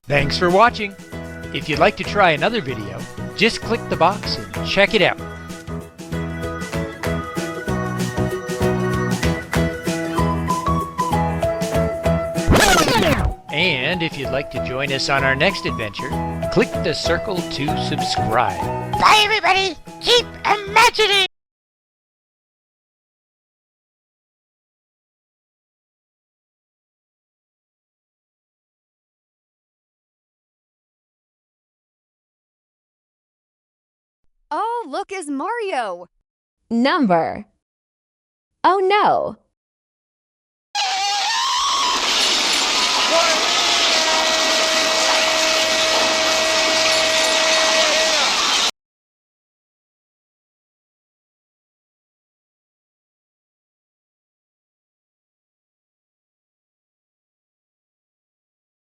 Thanks for watching. If you'd like to try another video, just click the box and check it out. And if you'd like to join us on our next adventure, click the circle to subscribe. Bye everybody! Keep imagining! Oh, look, it's Mario! Number. Oh no!